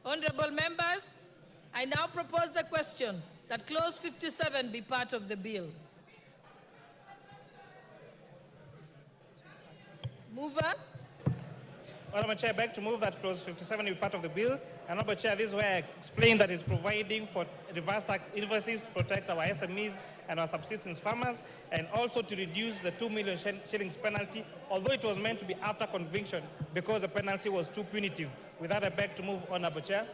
Honorable members, I now propose the question that clause 57 be part of the bill. Mover? Honorable Chair, I beg to move that clause 57 be part of the bill. Honorable Chair, this is where I explain that it's providing for reverse tax invoices to protect our SMEs and our subsistence farmers, and also to reduce the 2 million shillings penalty, although it was meant to be after conviction because the penalty was too punitive. With that, I beg to move, Honorable Chair.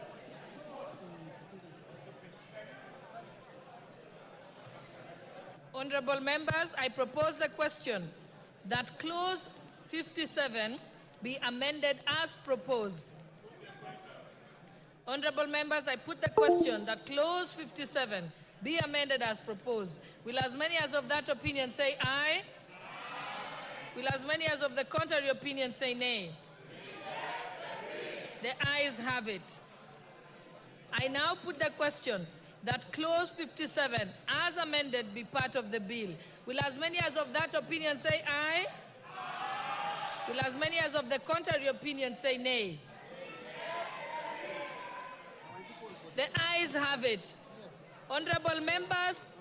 Honorable members, I propose the question that clause 57 be amended as proposed. Honorable members, I put the question that clause 57 be amended as proposed. Will as many as of that opinion say aye? Will as many as of the contrary opinion say nay? The ayes have it. I now put the question that clause 57 as amended be part of the bill. Will as many as of that opinion say aye? Will as many as of the contrary opinion say nay? The ayes have it. Honorable members,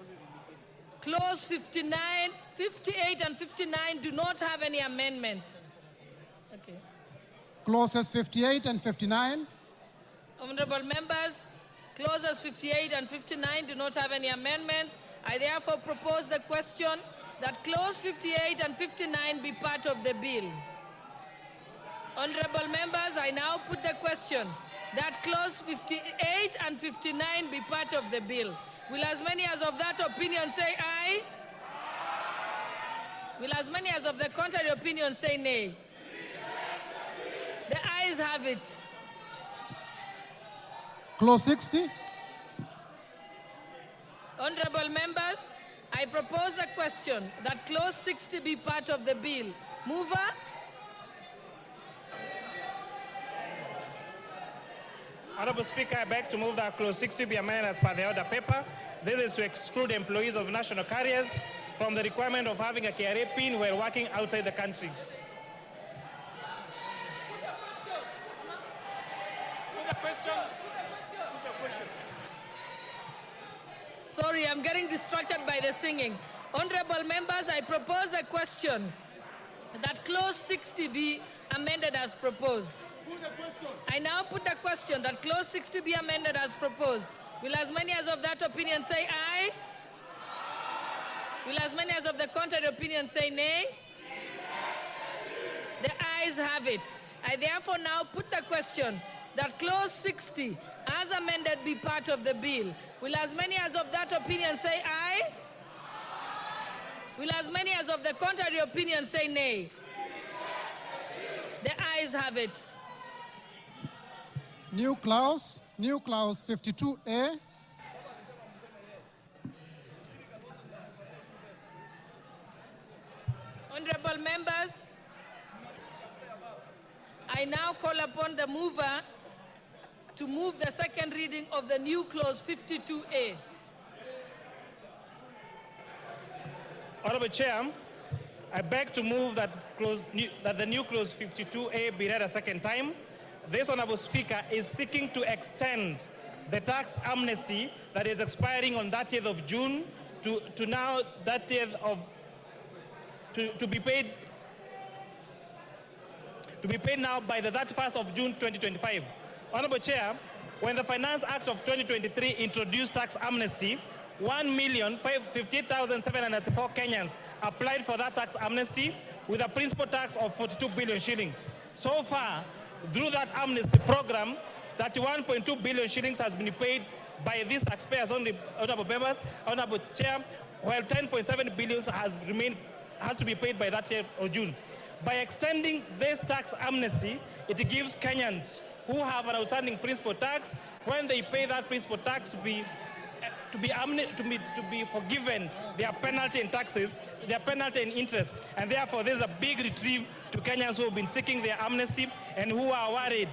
clause 59, 58 and 59 do not have any amendments. Okay. Clauses 58 and 59. Honorable members, clauses 58 and 59 do not have any amendments. I therefore propose the question that clause 58 and 59 be part of the bill. Honorable members, I now put the question that clause 58 and 59 be part of the bill. Will as many as of that opinion say aye? Will as many as of the contrary opinion say nay? The ayes have it. Clause 60. Honorable members, I propose the question that clause 60 be part of the bill. Mover? Honorable Speaker, I beg to move that clause 60 be amended as per the order paper. This is to exclude employees of national carriers from the requirement of having a KRA PIN while working outside the country. Sorry, I'm getting distracted by the singing. Honorable members, I propose the question that clause 60 be amended as proposed. I now put the question that clause 60 be amended as proposed. Will as many as of that opinion say aye? Will as many as of the contrary opinion say nay? The ayes have it. I therefore now put the question that clause 60 as amended be part of the bill. Will as many as of that opinion say aye? Will as many as of the contrary opinion say nay? The ayes have it. New clause 52A. Honorable members, I now call upon the mover to move the second reading of the new clause 52A. Honorable Chair, I beg to move that the new clause 52A be read a second time. This Honorable Speaker is seeking to extend the tax amnesty that is expiring on 30th of June to now 30th of to be paid now by the 31st of June 2025. Honorable Chair, when the Finance Act of 2023 introduced tax amnesty, 1,058,794 Kenyans applied for that tax amnesty with a principal tax of 42 billion shillings. So far, through that amnesty program, 31.2 billion shillings has been paid by these taxpayers only, Honorable members, Honorable Chair, while 10.7 billion has to be paid by that year of June. By extending this tax amnesty, it gives Kenyans who have an outstanding principal tax, when they pay that principal tax, to be forgiven their penalty and taxes, their penalty and interest. And therefore, there's a big reprieve to Kenyans who have been seeking their amnesty and who are worried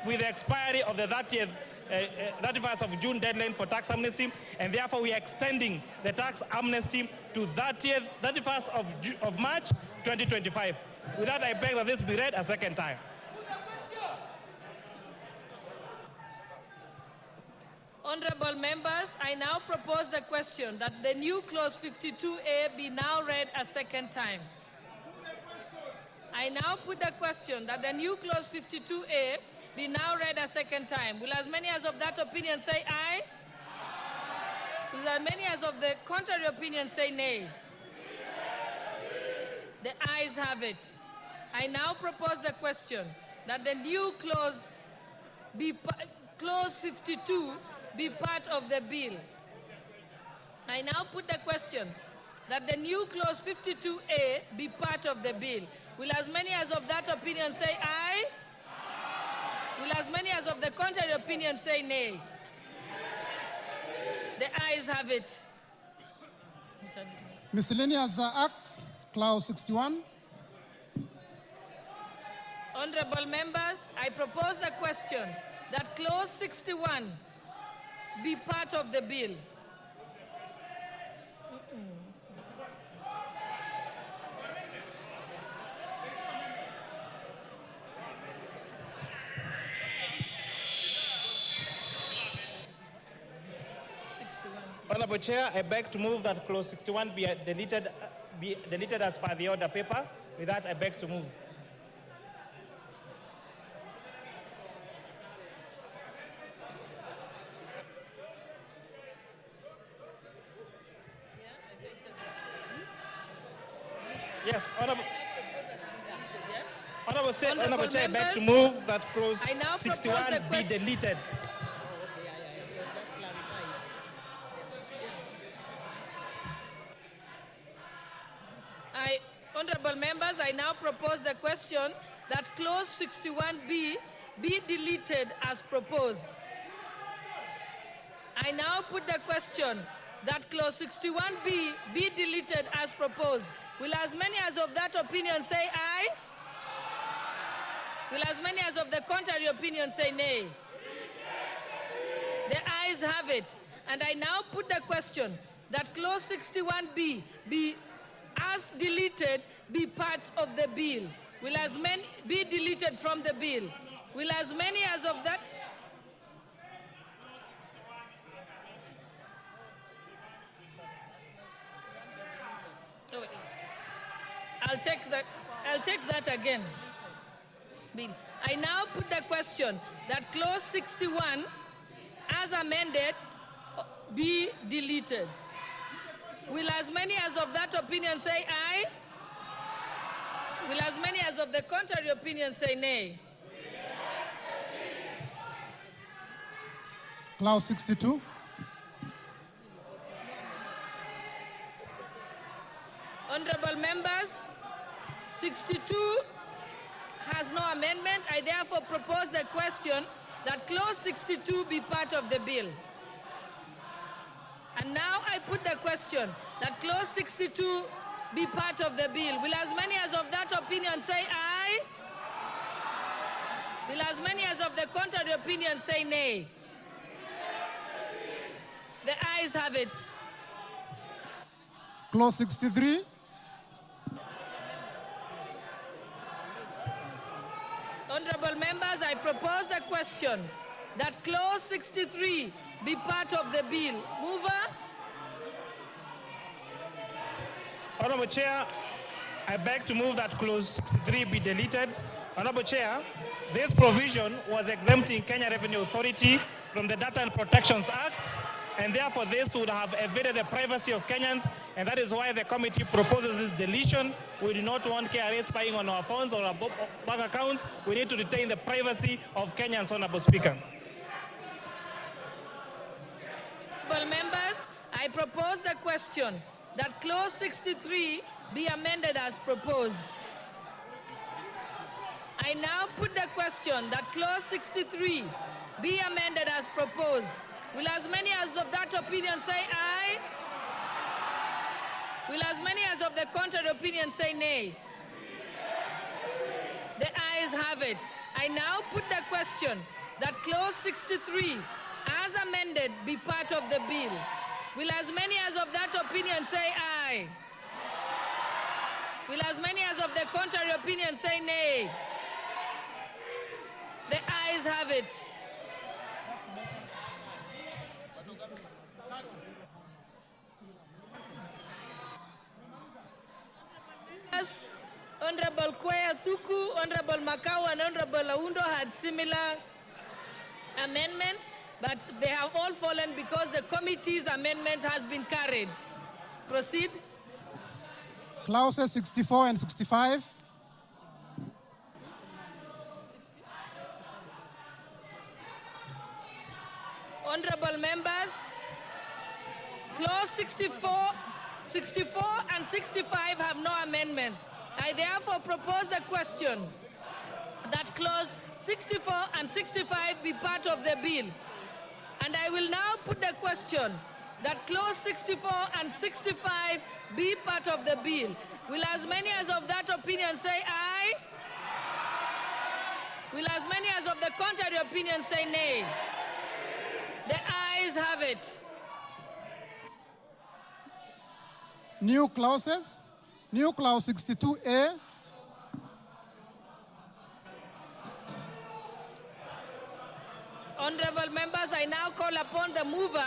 with the expiry of the 31st of June deadline for tax amnesty. And therefore, we are extending the tax amnesty to 31st of March 2025. With that, I beg that this be read a second time. Honorable members, I now propose the question that the new clause 52A be now read a second time. I now put the question that the new clause 52A be now read a second time. Will as many as of that opinion say aye? Will as many as of the contrary opinion say nay? The ayes have it. I now propose the question that the new clause clause 52 be part of the bill. I now put the question that the new clause 52A be part of the bill. Will as many as of that opinion say aye? Will as many as of the contrary opinion say nay? The ayes have it. Miscellaneous Acts, Clause 61. Honorable members, I propose the question that clause 61 be part of the bill. Honorable Chair, I beg to move that clause 61 be deleted as per the order paper. With that, I beg to move. Yes, Honorable Chair, I beg to move that clause 61 be deleted. Honorable members, I now propose the question that clause 61B be deleted as proposed. I now put the question that clause 61B be deleted as proposed. Will as many as of that opinion say aye? Will as many as of the contrary opinion say nay? The ayes have it. And I now put the question that clause 61B be as deleted be part of the bill. Will as many be deleted from the bill? Will as many as of that? I'll take that again. Bill. I now put the question that clause 61 as amended be deleted. Will as many as of that opinion say aye? Will as many as of the contrary opinion say nay? Clause 62. Honorable members, 62 has no amendment. I therefore propose the question that clause 62 be part of the bill. And now I put the question that clause 62 be part of the bill. Will as many as of that opinion say aye? Will as many as of the contrary opinion say nay? The ayes have it. Clause 63. Honorable members, I propose the question that clause 63 be part of the bill. Mover? Honorable Chair, I beg to move that clause 63 be deleted. Honorable Chair, this provision was exempting Kenya Revenue Authority from the Data and Protections Act, and therefore this would have evaded the privacy of Kenyans, and that is why the committee proposes this deletion. We do not want KRA spying on our phones or our bank accounts. We need to retain the privacy of Kenyans, Honorable Speaker. Honorable members, I propose the question that clause 63 be amended as proposed. I now put the question that clause 63 be amended as proposed. Will as many as of that opinion say aye? Will as many as of the contrary opinion say nay? The ayes have it. I now put the question that clause 63 as amended be part of the bill. Will as many as of that opinion say aye? Will as many as of the contrary opinion say nay? The ayes have it. Honorable Kwea Thuku, Honorable Makau, and Honorable Aundo had similar amendments, but they have all fallen because the committee's amendment has been carried. Proceed. Clauses 64 and 65. Honorable members, clause 64 and 65 have no amendments. I therefore propose the question that clause 64 and 65 be part of the bill. And I will now put the question that clause 64 and 65 be part of the bill. Will as many as of that opinion say aye? Will as many as of the contrary opinion say nay? The ayes have it. New clauses. New clause 62A. Honorable members, I now call upon the mover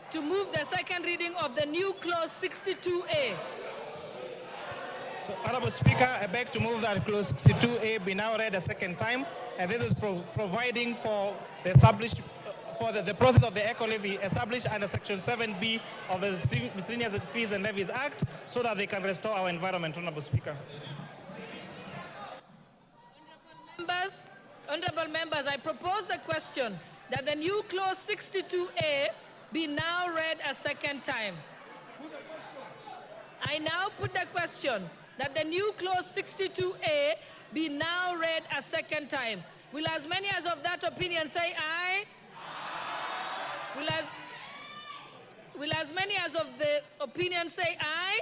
to move the second reading of the new clause 62A. So, Honorable Speaker, I beg to move that clause 62A be now read a second time, and this is providing for the the process of the eco levy established under Section 7B of the Miscellaneous Fees and Levies Act, so that they can restore our environment, Honorable Speaker. Honorable members, I propose the question that the new clause 62A be now read a second time. I now put the question that the new clause 62A be now read a second time. Will as many as of that opinion say aye? Will as many as of the opinion say aye?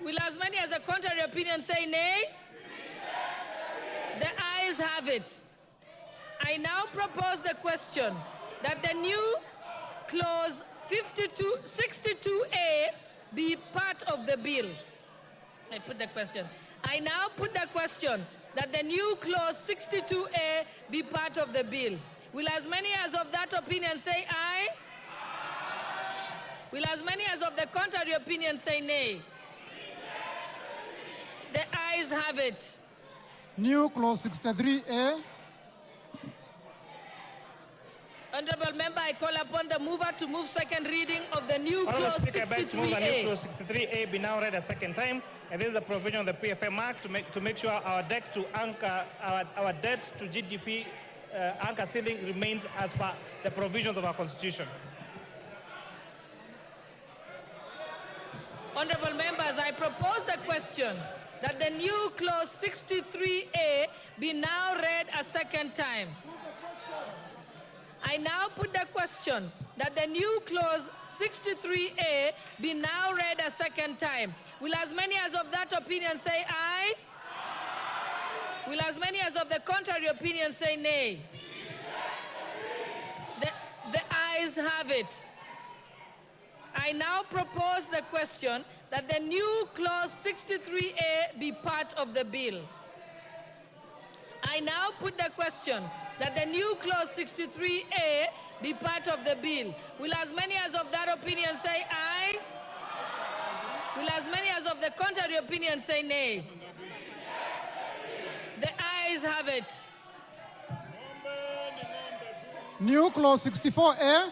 Will as many as the contrary opinion say nay? The ayes have it. I now propose the question that the new clause 62A be part of the bill. I put the question. I now put the question that the new clause 62A be part of the bill. Will as many as of that opinion say aye? Will as many as of the contrary opinion say nay? The ayes have it. New clause 63A. Honorable member, I call upon the mover to move second reading of the new Honorable clause Speaker, I beg to move the new 63A. clause 63A be now read a second time, and this is a provision of the PFM Act to make sure our debt to anchor our debt to GDP anchor ceiling remains as per the provisions of our Constitution. Honorable members, I propose the question that the new clause 63A be now read a second time. I now put the question that the new clause 63A be now read a second time. Will as many as of that opinion say aye? Will as many as of the contrary opinion say nay? The ayes have it. I now propose the question that the new clause 63A be part of the bill. I now put the question that the new clause 63A be part of the bill. Will as many as of that opinion say aye? Will as many as of the contrary opinion say nay? The ayes have it. New clause 64A.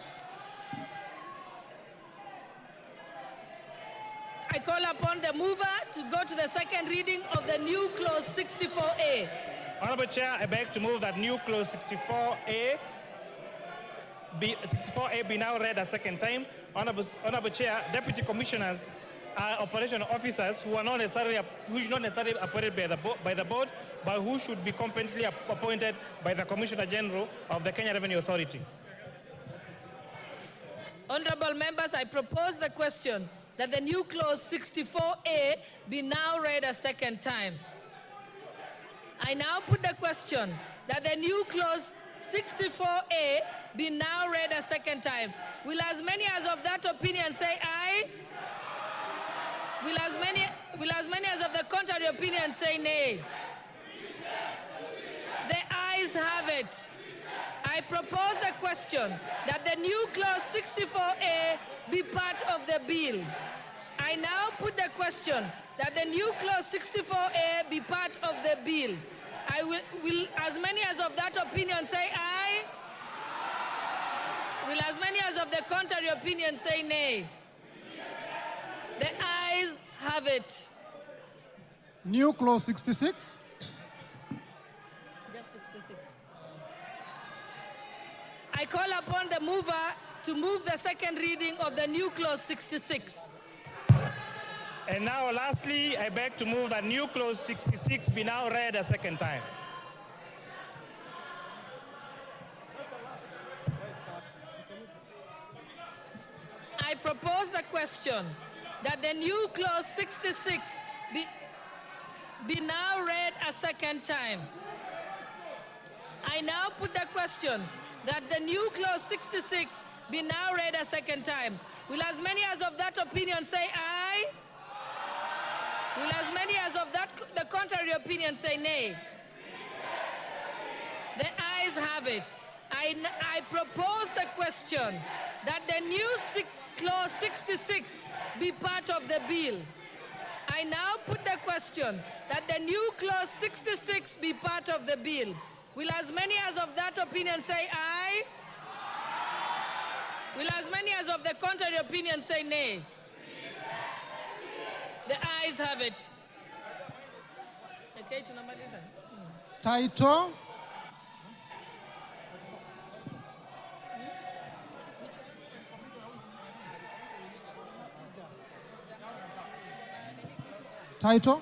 I call upon the mover to go to the second reading of the new clause 64A. Honorable Chair, I beg to move that new clause 64A be now read a second time. Honorable Chair, deputy commissioners are operational officers who should not necessarily appointed by the board, but who should be competently appointed by the Commissioner General of the Kenya Revenue Authority. Honorable members, I propose the question that the new clause 64A be now read a second time. I now put the question that the new clause 64A be now read a second time. Will as many as of that opinion say aye? Will as many as of the contrary opinion say nay? The ayes have it. it. I propose the question that the new clause 64A be part of the bill. I now put the question that the new clause 64A be part of the bill. I will as many as of that opinion say aye? Will as many as of the contrary opinion say nay? The ayes have it. New clause 66. Just 66. I call upon the mover to move the second reading of the new clause 66. And now, lastly, I beg to move that new clause 66 be now read a second time. I propose the question that the new clause 66 be now read a second time. I now put the question that the new clause 66 be now read a second time. Will as many as of that opinion say aye? Will as many as of that the contrary opinion say nay? The ayes have it. I propose the question that the new clause 66 be part of the bill. I now put the question that the new clause 66 be part of the bill. Will as many as of that opinion say aye? Will as many as of the contrary opinion say nay? The ayes have it. Okay, tunamaliza. Title. Title.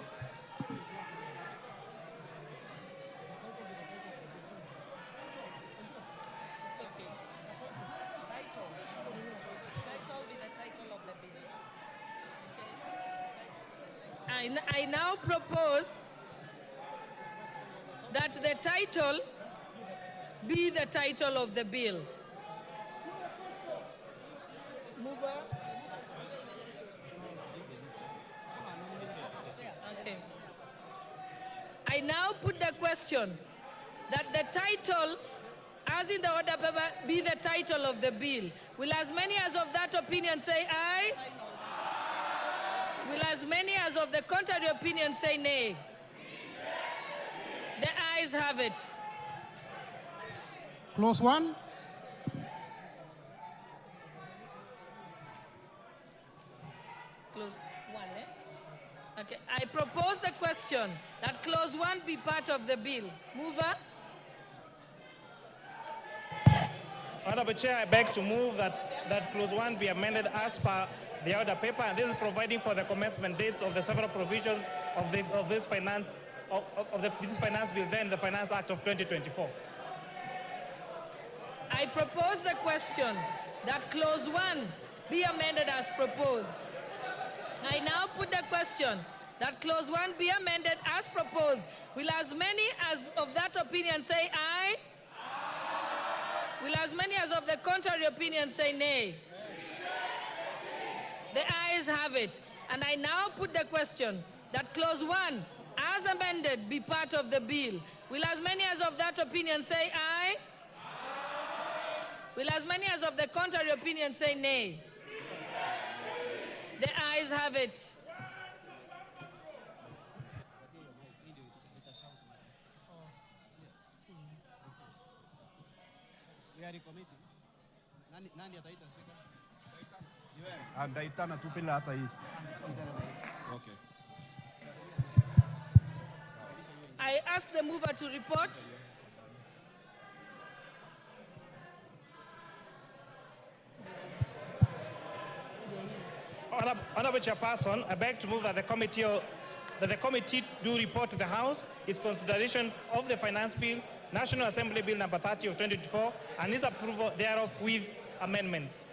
I now propose that the title be the title of the bill. Mover. Okay. I now put the question that the title, as in the order paper, be the title of the bill. Will as many as of that opinion say aye? Will as many as of the contrary opinion say nay? The ayes have it. Clause 1. Clause 1, eh? Okay, I propose the question that clause 1 be part of the bill. Mover? Honorable Chair, I beg to move that clause 1 be amended as per the order paper, and this is providing for the commencement dates of the several provisions of this finance bill, then the Finance Act of 2024. I propose the question that clause 1 be amended as proposed. I now put the question that clause 1 be amended as proposed. Will as many as of that opinion say aye? Will as many as of the contrary opinion say nay? The ayes have it. And I now put the question that clause 1, as amended, be part of the bill. Will as many as of that opinion say aye? Will as many as of the contrary opinion say nay? The ayes have it. Ndaitana tu bila hata hii. Okay. I ask the mover to report. Honorable Chairperson, I beg to move that the committee do report to the House its consideration of the Finance Bill, National Assembly Bill number 30 of 2024, and its approval thereof with amendments.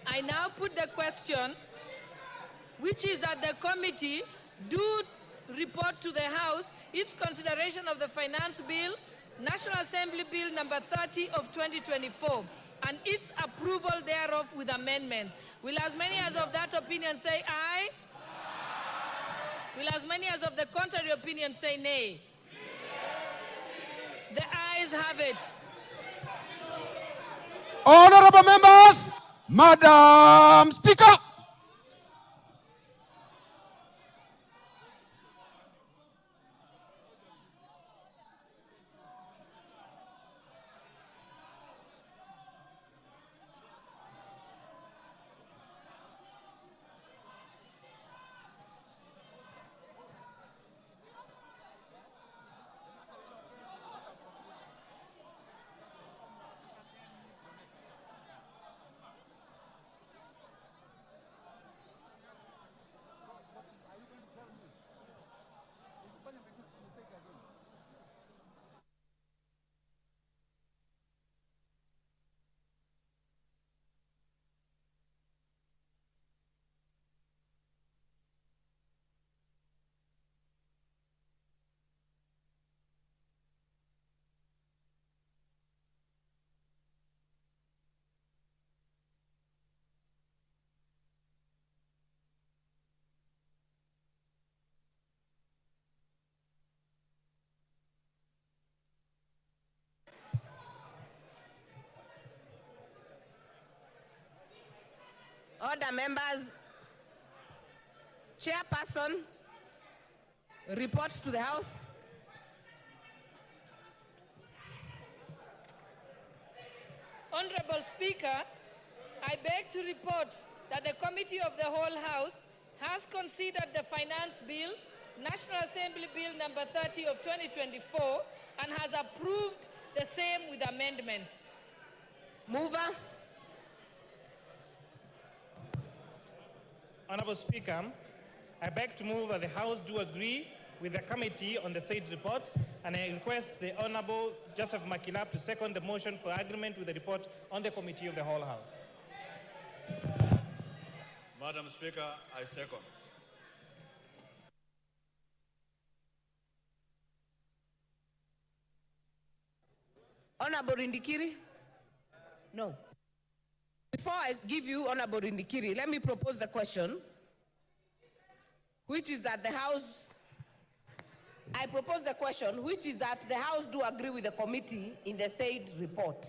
I now put the question, which is that the committee do report to the House its consideration of the Finance Bill, National Assembly Bill number 30 of 2024, and its approval thereof with amendments. Will as many as of that opinion say aye? Will as many as of the contrary opinion say nay? ayes have it. Honorable members, Madam Speaker. Order, members. Chairperson, report to the House. Honorable Speaker, I beg to report that the Committee of the Whole House has considered the Finance Bill, National Assembly Bill number 30 of 2024, and has approved the same with amendments. Mover. Honorable Speaker, I beg to move that the House do agree with the committee on the said report, and I request the Honorable Joseph Makilap to second the motion for agreement with the report on the Committee of the Whole House. Madam Speaker, I second. Honorable Indikiri? No. Before I give you Honorable Indikiri, let me propose the question, which is that the House, I propose the question, which is that the House do agree with the committee in the said report.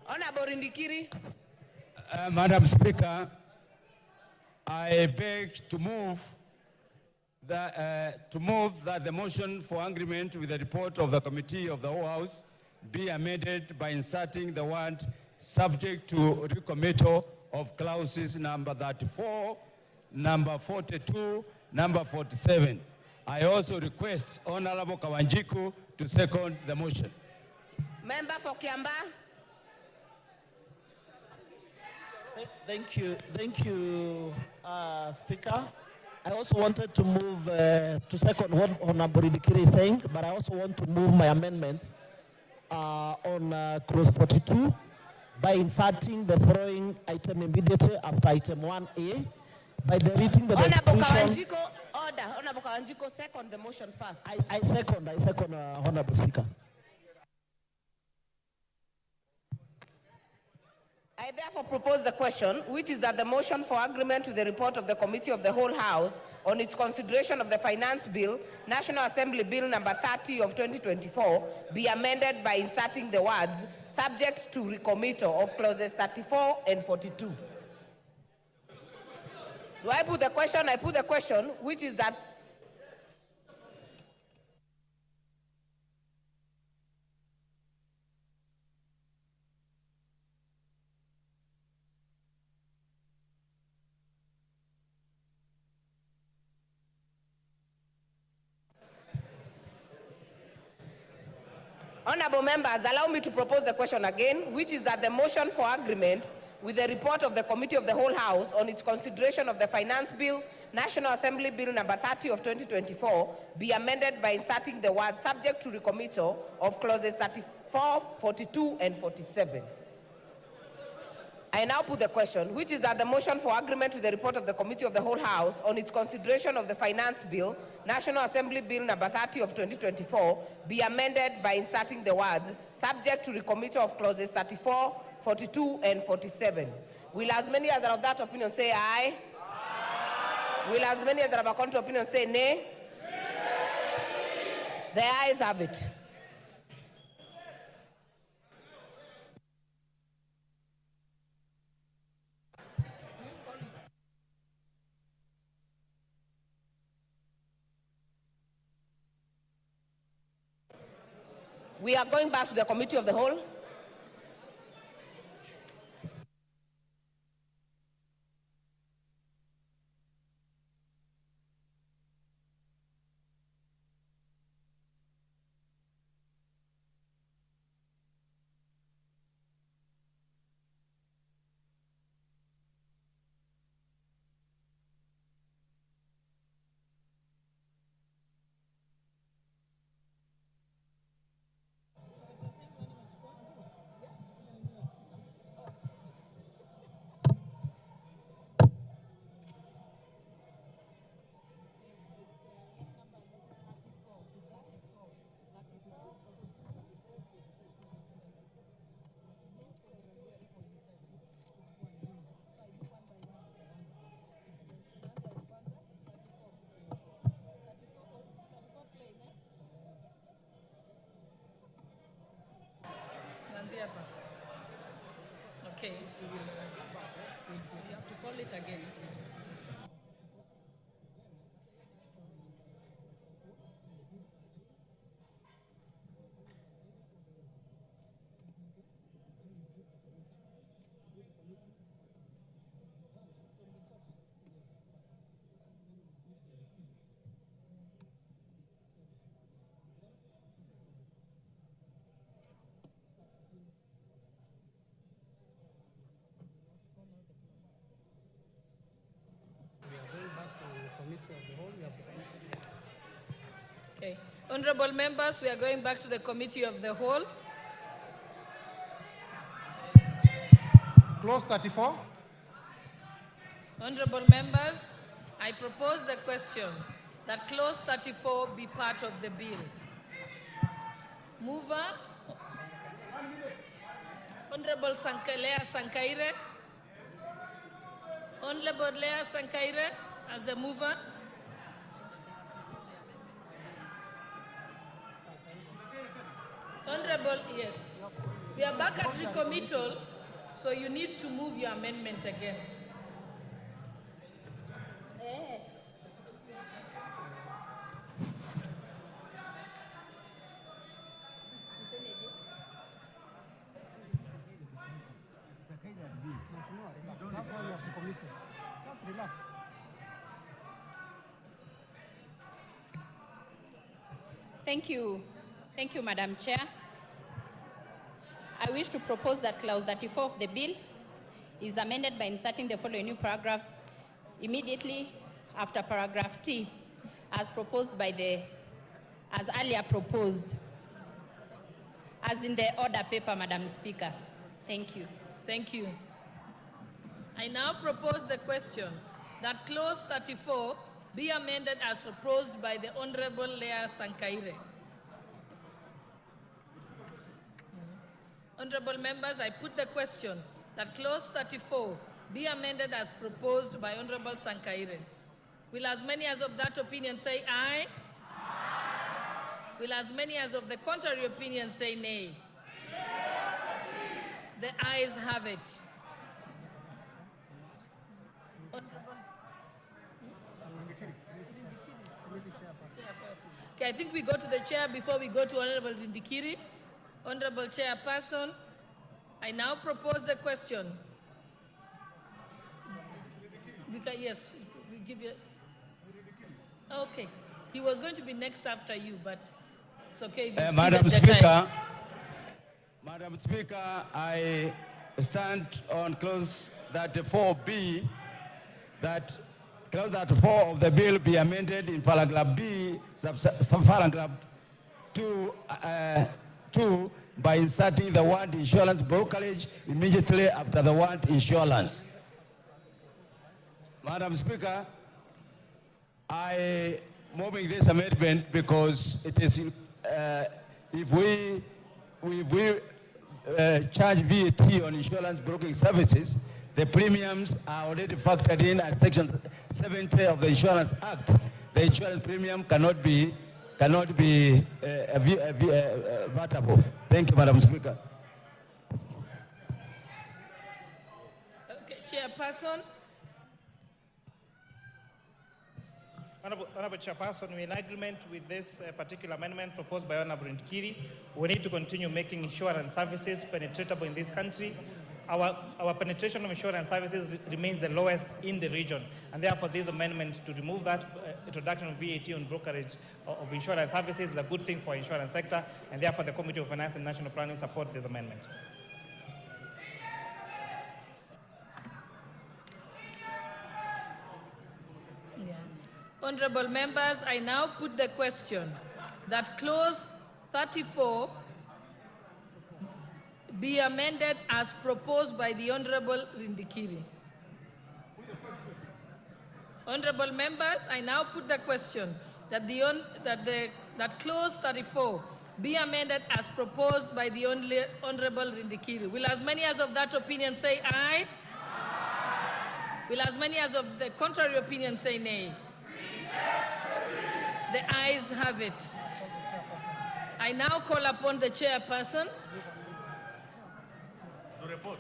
Honorable Indikiri? Madam Speaker, I beg to move that the motion for agreement with the report of the Committee of the Whole House be amended by inserting the word subject to recommittal of clauses number 34, number 42, number 47. I also request Honorable Kawanjiku to second the motion. Member for Kiamba? Thank you, Speaker. I also wanted to move to second what Honorable Indikiri is saying, but I also want to move my amendment on clause 42 by inserting the following item immediately after item 1A by deleting the Honorable description. Kawanjiku, order. Honorable Kawanjiku, second the motion first. I second, Honorable Speaker. I therefore propose the question, which is that the motion for agreement with the report of the Committee of the Whole House on its consideration of the Finance Bill, National Assembly Bill number 30 of 2024, be amended by inserting the words, subject to recommittal of clauses 34 and 42. Do I put the question? I put the question, which is that Honorable members, allow me to propose the question again, which is that the motion for agreement with the report of the Committee of the Whole House on its consideration of the Finance Bill, National Assembly Bill number 30 of 2024, be amended by inserting the word subject to recommittal of clauses 34, 42, and 47. I now put the question, which is that the motion for agreement with the report of the Committee of the Whole House on its consideration of the Finance Bill, National Assembly Bill number 30 of 2024, be amended by inserting the words, subject to recommittal of clauses 34, 42, and 47. Will as many as are of that opinion say aye? Aye. Will as many as are of a contrary opinion say nay? Nay. The ayes have it. We are going back to the committee of the whole. Okay. You have to call it again. Okay. Honorable members, we are going back to the committee of the whole. Clause 34. Honorable members, I propose the question that clause 34 be part of the bill. Mover, Honorable Lea Sankaire. Honorable Lea Sankaire as the mover. Honorable, yes. We are back at recommittal, so you need to move your amendment again. That's why you have to commit it. Just relax. Thank you. Thank you, Madam Chair. I wish to propose that clause 34 of the bill is amended by inserting the following new paragraphs immediately after paragraph T, as proposed by as earlier proposed, as in the order paper, Madam Speaker. Thank you. Thank you. I now propose the question that clause 34 be amended as proposed by the Honorable Lea Sankaire. Honorable members, I put the question that clause 34 be amended as proposed by Honorable Sankaire. Will as many as of that opinion say aye? Aye. Will as many as of the contrary opinion say nay? The ayes have it. Okay, I think we go to the chair before we go to Honorable Ndikiri. Honorable Chairperson, I now propose the question. Yes, we give you. Okay, he was going to be next after you, but it's okay. Madam Speaker, Madam Speaker, I stand on clause 34B that clause 34 of the bill be amended in paragraph B, subparagraph 2 by inserting the word insurance brokerage immediately after the word insurance. Madam Speaker, I moving this amendment because it is if we charge VAT on insurance broking services, the premiums are already factored in at Section 70 of the Insurance Act. The insurance premium cannot be vatable. Thank you, Madam Speaker. Okay, Chairperson. Honorable Chairperson, we're in agreement with this particular amendment proposed by Honorable Ndikiri. We need to continue making insurance services penetratable in this country. Our penetration of insurance services remains the lowest in the region, and therefore this amendment to remove that introduction of VAT on brokerage of insurance services is a good thing for the insurance sector, and therefore the Committee of Finance and National Planning support this amendment. Honorable members, I now put the question that clause 34 be amended as proposed by the Honorable Ndikiri. Honorable members, I now put the question that that clause 34 be amended as proposed by the Honorable Ndikiri. Will as many as of that opinion say aye? Will as many as of the contrary opinion say nay? The ayes have it. I now call upon the chairperson To report.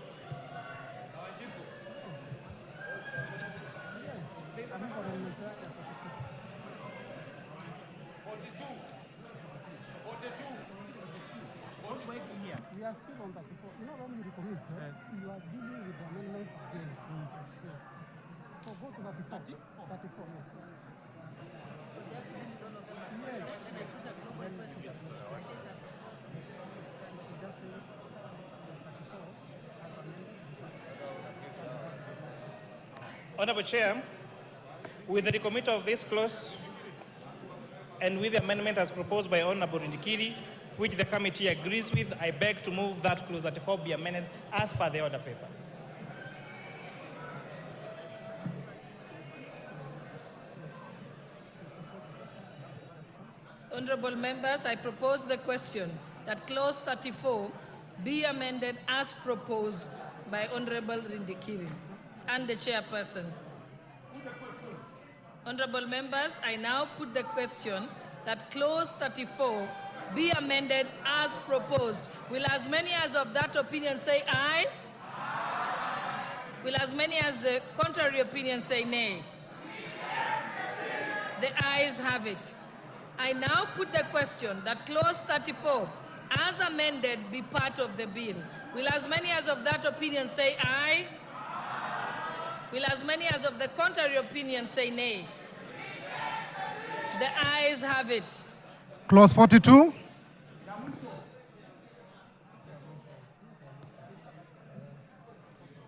We are still on 34. You know, when you recommit, you are dealing with the amendments again. Yes. So go to 34. 34, yes. Honorable Chair, with the recommittal of this clause and with the amendment as proposed by Honorable Ndikiri, which the committee agrees with, I beg to move that clause 34 be amended as per the order paper. Honorable members, I propose the question that clause 34 be amended as proposed by Honorable Ndikiri and the chairperson. Honorable members, I now put the question that clause 34 be amended as proposed. Will as many as of that opinion say aye? Will as many as the contrary opinion say nay? The ayes have it. I now put the question that clause 34 as amended be part of the bill. Will as many as of that opinion say aye? Will as many as of the contrary opinion say nay? The ayes have it. Clause 42.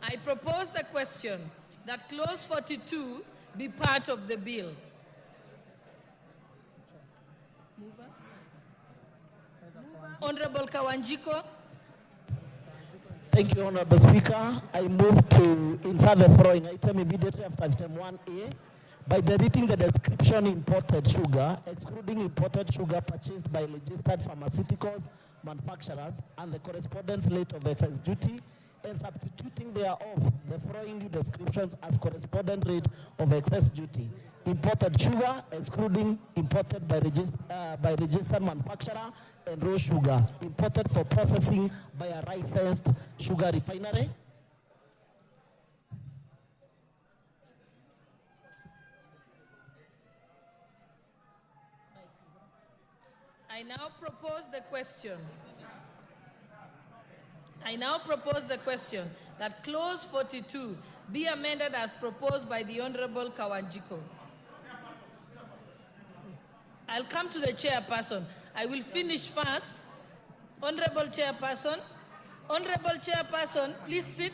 I propose the question that clause 42 be part of the bill. Honorable Kawanjiko. Thank you, Honorable Speaker. I move to insert the following item immediately after item 1A by deleting the description imported sugar, excluding imported sugar purchased by registered pharmaceuticals manufacturers and the correspondence rate of excise duty, and substituting thereof the following new descriptions as correspondent rate of excess duty. Imported sugar, excluding imported by registered manufacturer, and raw sugar, imported for processing by a licensed sugar refinery. I now propose the question. I now propose the question that clause 42 be amended as proposed by the Honorable Kawanjiko. I'll come to the chairperson. I will finish first. Honorable Chairperson. Honorable Chairperson, please sit.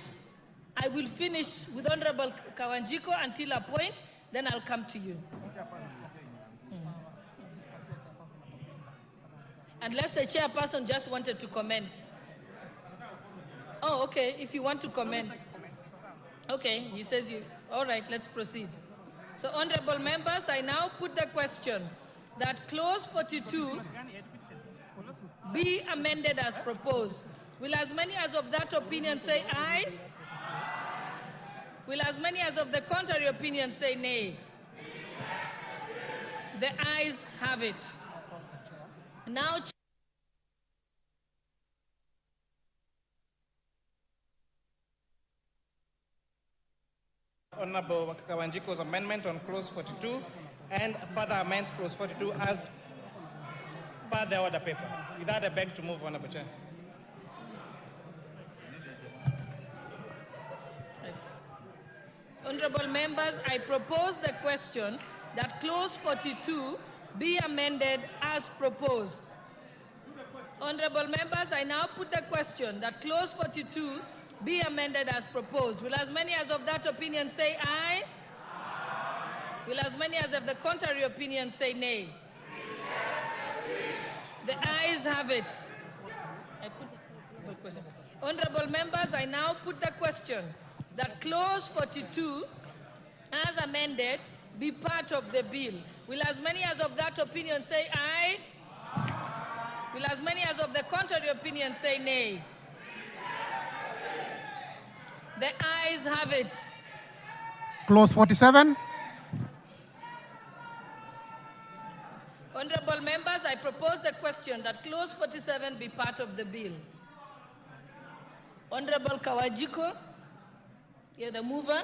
I will finish with Honorable Kawanjiko until a point, then I'll come to you. Unless the chairperson just wanted to comment. Oh, okay, if you want to comment. Okay, he says you, all right, let's proceed. So, honorable members, I now put the question that clause 42 be amended as proposed. Will as many as of that opinion say aye? Will as many as of the contrary opinion say nay? The ayes have it. Now, Honorable Kawanjiko's amendment on clause 42 and further amends clause 42 as per the order paper. With that, I beg to move, Honorable Chair. Honorable members, I propose the question that clause 42 be amended as proposed. Honorable members, I now put the question that clause 42 be amended as proposed. Will as many as of that opinion say aye? Will as many as of the contrary opinion say nay? The ayes have it. Honorable members, I now put the question that clause 42 as amended be part of the bill. Will as many as of that opinion say aye? Will as many as of the contrary opinion say nay? The ayes have it. Clause 47. Honorable members, I propose the question that clause 47 be part of the bill. Honorable Kawajiko, you're the mover.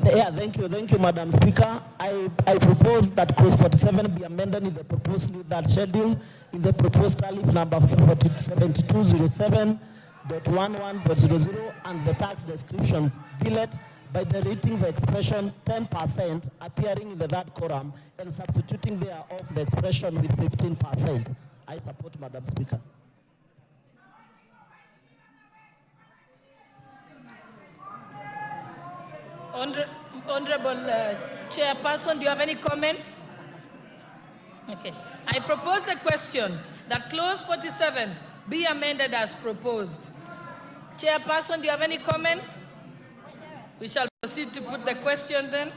Yeah, thank you, Madam Speaker. I propose that clause 47 be amended in the proposed new that schedule in the proposed tariff number 7207.11.00 and the tax descriptions billet by deleting the expression 10% appearing in the third column and substituting thereof the expression with 15%. I support, Madam Speaker. Honorable Chairperson, do you have any comments? Okay. I propose the question that clause 47 be amended as proposed. Chairperson, do you have any comments? We shall proceed to put the question then.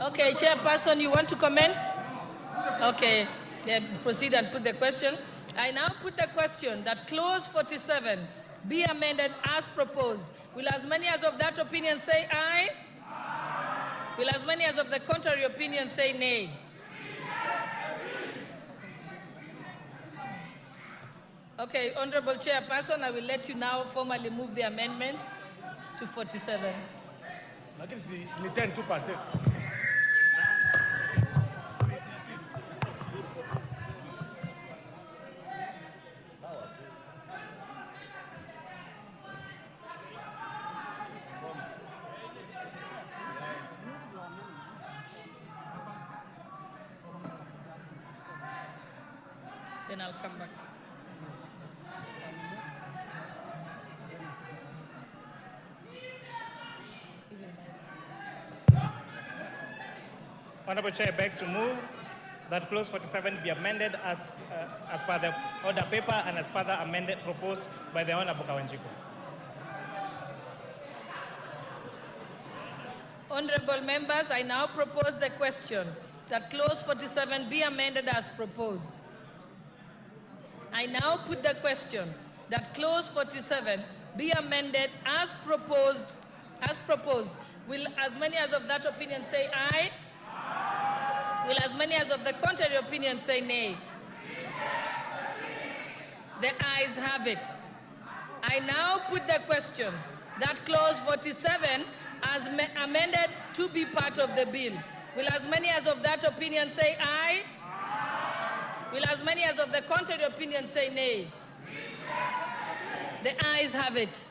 Okay, Chairperson, you want to comment? Okay, then proceed and put the question. I now put the question that clause 47 be amended as proposed. Will as many as of that opinion say aye? Will as many as of the contrary opinion say nay? Okay, Honorable Chairperson, I will let you now formally move the amendments to 47. Lakini si ni 10-2%. Then I'll come back. Honorable Chair, I beg to move that clause 47 be amended as per the order paper and as further amended proposed by the Honorable Kawanjiko. Honorable members, I now propose the question that clause 47 be amended as proposed. I now put the question that clause 47 be amended as proposed. Will as many as of that opinion say aye? Will as many as of the contrary opinion say nay? The ayes have it. I now put the question that clause 47 as amended to be part of the bill. Will as many as of that opinion say aye? Will as many as of the contrary opinion say nay? The ayes have it.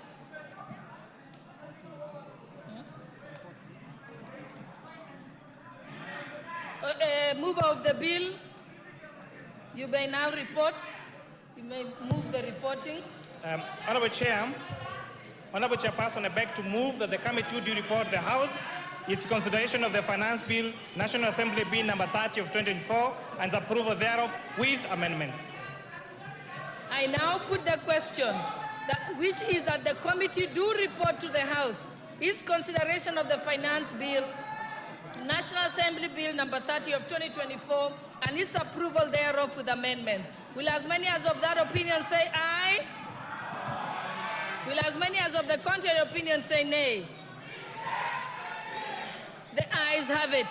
Mover of the bill, you may now report. You may move the reporting. Honorable Chairperson, I beg to move that the committee do report the House its consideration of the Finance Bill, National Assembly Bill number 30 of 2024, and approval thereof with amendments. I now put the question, which is that the committee do report to the House its consideration of the Finance Bill National Assembly Bill number 30 of 2024 and its approval thereof with amendments. Will as many as of that opinion say aye? Will as many as of the contrary opinion say nay? The ayes have it.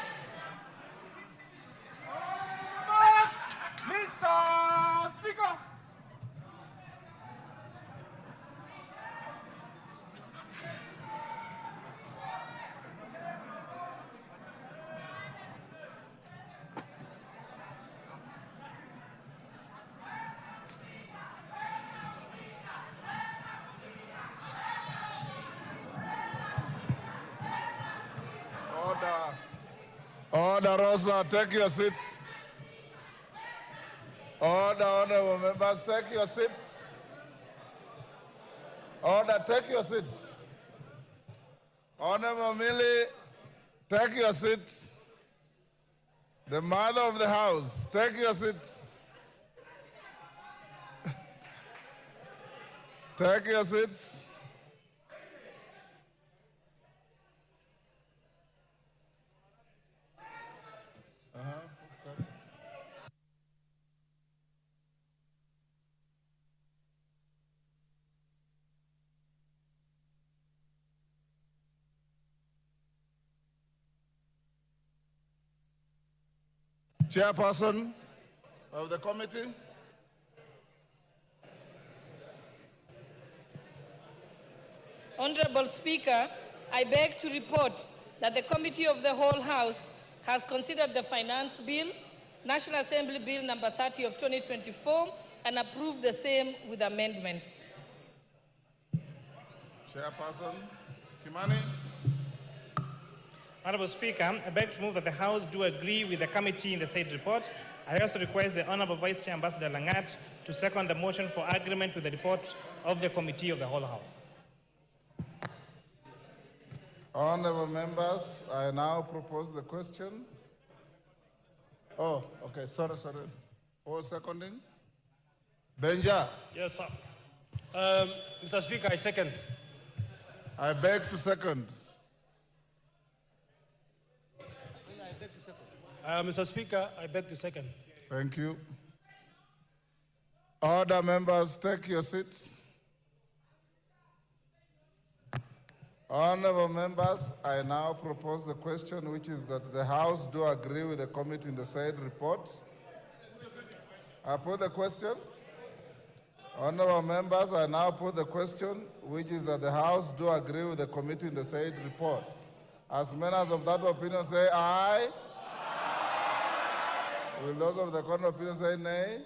Mr. Speaker. Order, Rosa, take your seat. Order, honorable members, take your seats. Order, take your seats. Honorable Millie, take your seats. The mother of the house, take your seats. Take your seats. Chairperson of the committee. Honorable Speaker, I beg to report that the Committee of the Whole House has considered the Finance Bill, National Assembly Bill number 30 of 2024, and approved the same with amendments. Chairperson Kimani. Honorable Speaker, I beg to move that the House do agree with the committee in the said report. I also request the Honorable Vice Chair Ambassador Langat to second the motion for agreement with the report of the Committee of the Whole House. Honorable members, I now propose the question. Oh, okay, sorry. Who was seconding? Benja. Yes, sir. Mr. Speaker, I second. I beg to second. Mr. Speaker, I beg to second. Thank you. Order, members, take your seats. Honorable members, I now propose the question, which is that the House do agree with the committee in the said report. I put the question. Honorable members, I now put the question, which is that the House do agree with the committee in the said report. As many as of that opinion say aye. Will those of the contrary opinion say nay?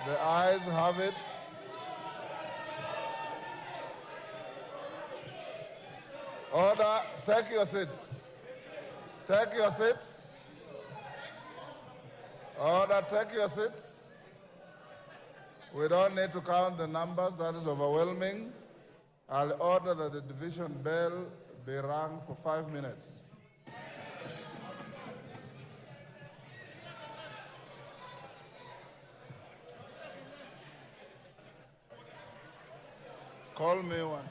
The ayes have it. Order, take your seats. Take your seats. Order, take your seats. We don't need to count the numbers, that is overwhelming. I'll order that the division bell be rung for 5 minutes. Call me one.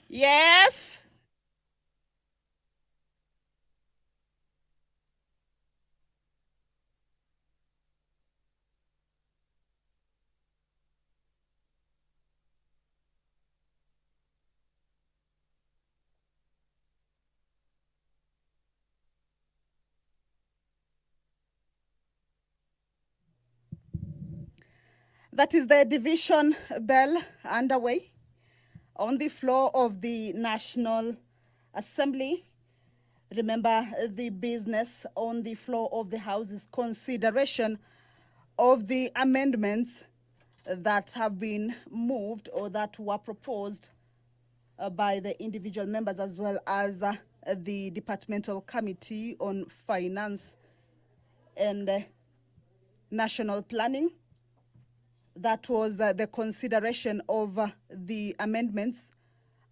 Yes. That is the division bell underway on the floor of the National Assembly. Remember, the business on the floor of the House is consideration of the amendments that have been moved or that were proposed by the individual members, as well as the Departmental Committee on Finance and National Planning. That was the consideration of the amendments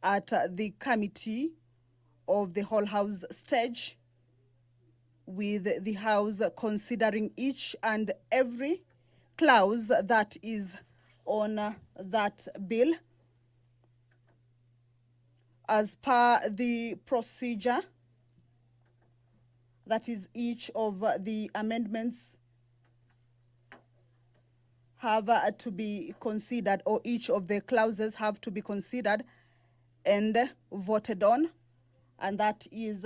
at the Committee of the Whole House stage, with the House considering each and every clause that is on that bill. As per the procedure, that is, each of the amendments have to be considered, or each of the clauses have to be considered and voted on. And that is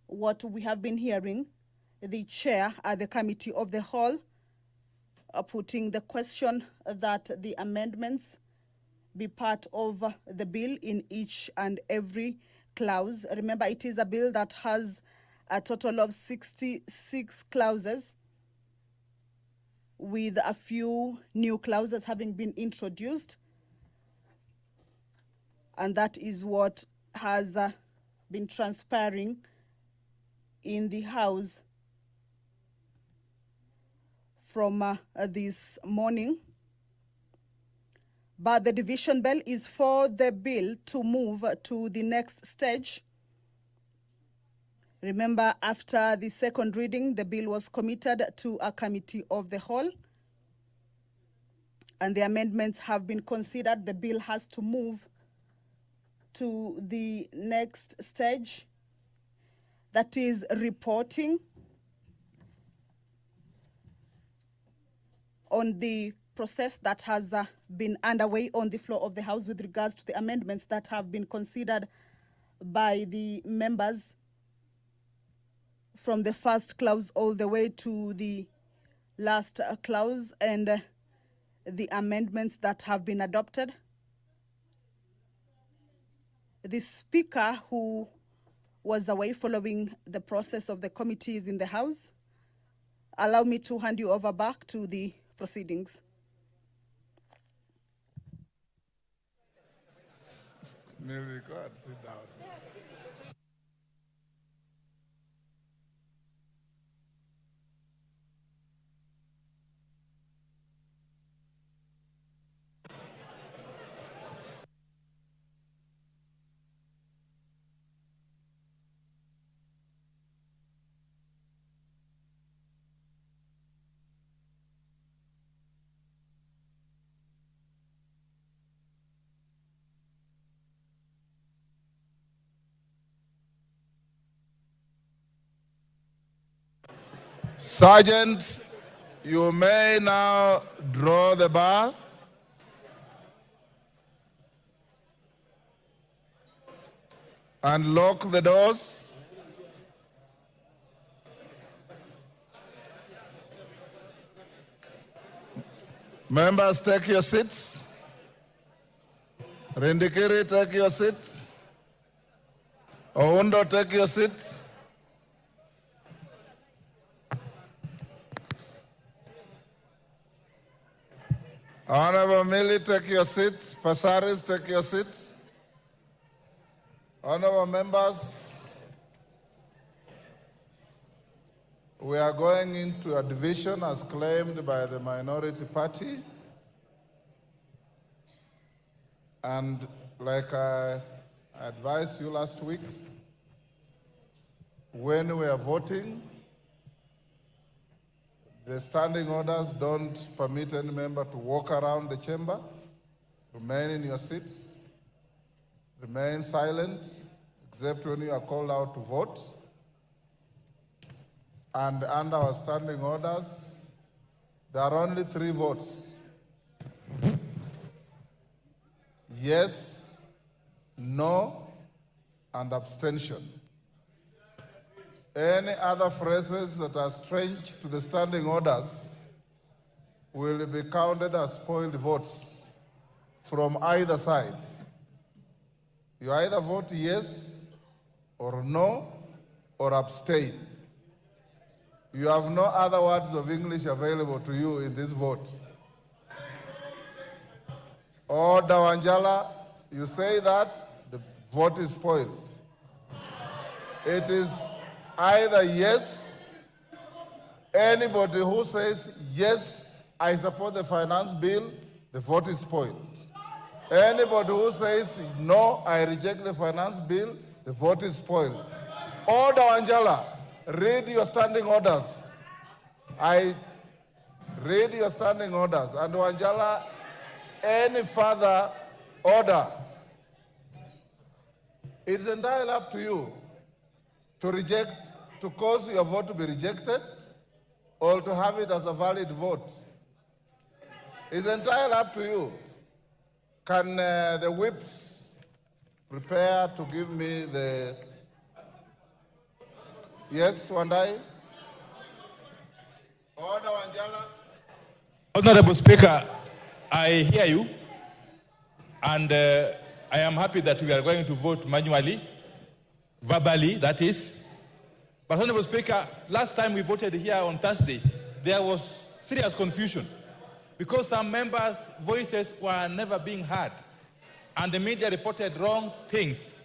what we have been hearing the chair at the Committee of the Whole putting the question that the amendments be part of the bill in each and every clause. Remember, it is a bill that has a total of 66 clauses, with a few new clauses having been introduced. And that is what has been transpiring in the House from this morning. But the division bell is for the bill to move to the next stage. Remember, after the second reading, the bill was committed to a Committee of the Whole, and the amendments have been considered. The bill has to move to the next stage, that is reporting on the process that has been underway on the floor of the House with regards to the amendments that have been considered by the members, from the first clause all the way to the last clause, and the amendments that have been adopted. The Speaker, who was away following the process of the committees in the House, allow me to hand you over back to the proceedings. Mary, go and sit down. Sergeants, you may now draw the bar. And lock the doors. Members, take your seats. Rindikiri, take your seat. Oundo, take your seat. Honorable Millie, take your seat. Passaris, take your seat. Honorable members, we are going into a division as claimed by the minority party. And like I advised you last week, when we are voting, the standing orders don't permit any member to walk around the chamber. Remain in your seats. remain silent except when you are called out to vote. And under our standing orders, there are only 3 votes. Yes, no, and abstention. Any other phrases that are strange to the standing orders will be counted as spoiled votes from either side. You either vote yes or no or abstain. You have no other words of English available to you in this vote. Order Wanjala, you say that, the vote is spoiled. It is either yes, anybody who says yes, I support the finance bill, the vote is spoiled. Anybody who says no, I reject the finance bill, the vote is spoiled. Order Wanjala, read your standing orders. I read your standing orders. And Wanjala, any further order, it's entirely up to you to reject, to cause your vote to be rejected, or to have it as a valid vote. It's entirely up to you. Can the whips prepare to give me the... Yes, Wandai? Order, Wanjala. Honorable Speaker, I hear you, and I am happy that we are going to vote manually, verbally, that is. But Honorable Speaker, last time we voted here on Thursday, there was serious confusion because some members' voices were never being heard, and the media reported wrong things.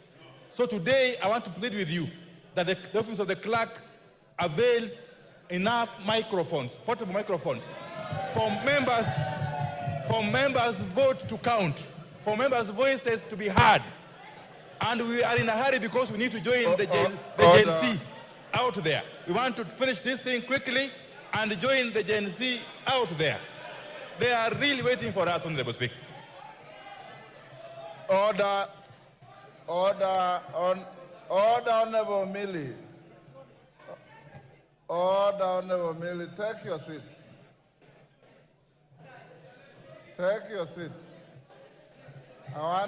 So today, I want to plead with you that the office of the clerk avails enough microphones, portable microphones, for members' vote to count, for members' voices to be heard. And we are in a hurry because we need to join the Gen Z out there. We want to finish this thing quickly and join the Gen Z out there. They are really waiting for us, Honorable Speaker. Order, Honorable Millie. Order, Honorable Millie. Take your seat. Take your seat. I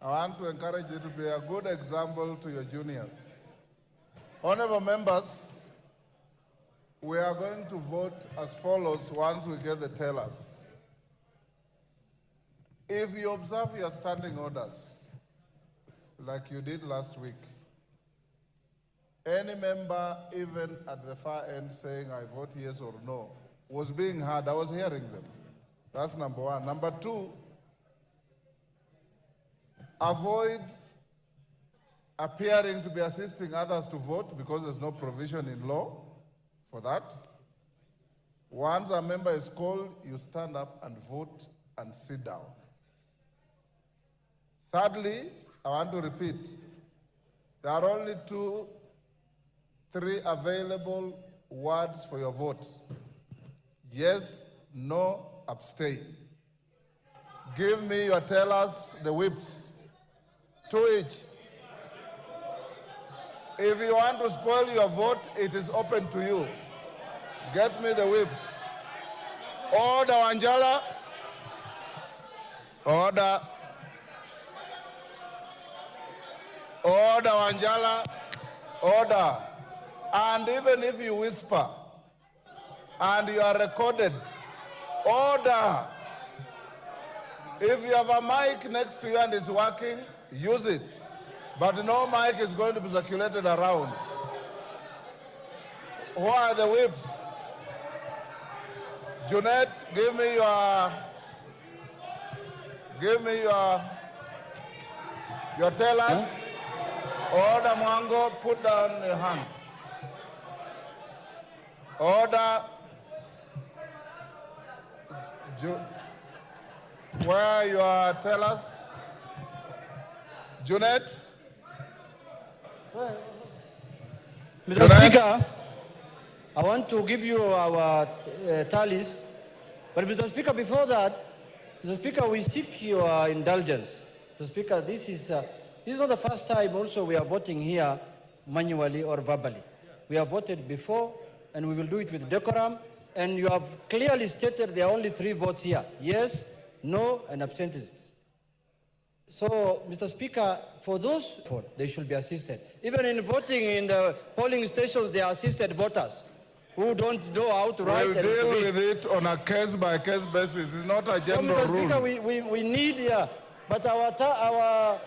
want to encourage you to be a good example to your juniors. Honorable members, we are going to vote as follows once we get the tellers. If you observe your standing orders, like you did last week, any member, even at the far end, saying I vote yes or no, was being heard. I was hearing them. That's number one. Number two, avoid appearing to be assisting others to vote because there's no provision in law for that. Once a member is called, you stand up and vote and sit down. Thirdly, I want to repeat, there are only 3 available words for your vote. Yes, no, abstain. Give me your tellers, the whips. 2 each. If you want to spoil your vote, it is open to you. Get me the whips. Order, Wanjala. Order. Order, Wanjala. Order. And even if you whisper and you are recorded, order. If you have a mic next to you and it's working, use it. But no mic is going to be circulated around. Who are the whips? Junet, give me your tellers. Order, Mwango, put down your hand. Order. Where are your tellers? Junet? Mr. Speaker, I want to give you our tallies. But Mr. Speaker, before that, Mr. Speaker, we seek your indulgence. Mr. Speaker, this is not the first time also we are voting here manually or verbally. We have voted before, and we will do it with decorum. And you have clearly stated there are only 3 votes here: yes, no, and abstention. So, Mr. Speaker, for those, they should be assisted. Even in voting in the polling stations, they are assisted voters who don't know how to write. We'll and deal read. with it on a case-by-case basis. It's not a general Mr. rule. Speaker, we need here, but our